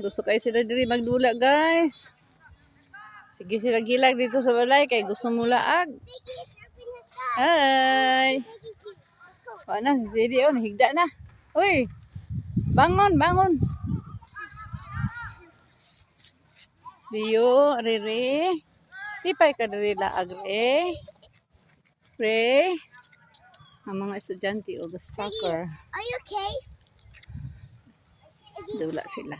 Gusto kayo sila diri magdula, guys. Sige sila gilag dito sa balay kay gusto mo laag. Hi. Wala na, si Sidi on, higda na. Uy. Bangon, bangon. Rio, Rere. Tipay ka diri laag, re. Re. Ang mga estudyante o soccer. Are you okay? Dula sila.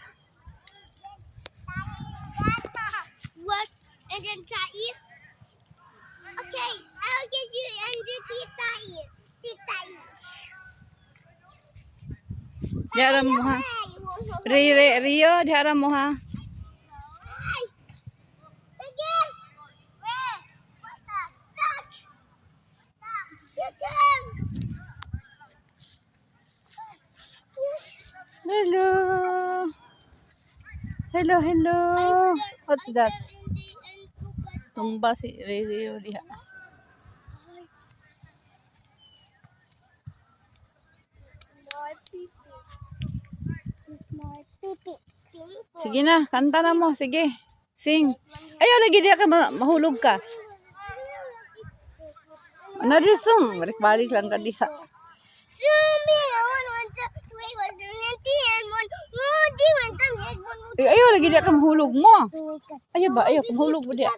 What? And then Tai? Okay, I'll get you and you Tai. Diara mo ha. Rio, diara mo ha. Hello. Hello, hello. What's that? Tumba si Rio diha. Sige na, kanta na mo. Sige. Sing. Ayaw lagi diya ka mahulog ka. Ano rin song? Balik-balik lang ka diha. Ayaw lagi diya ka mahulog mo. Ayaw ba? Ayaw ka mahulog mo diya.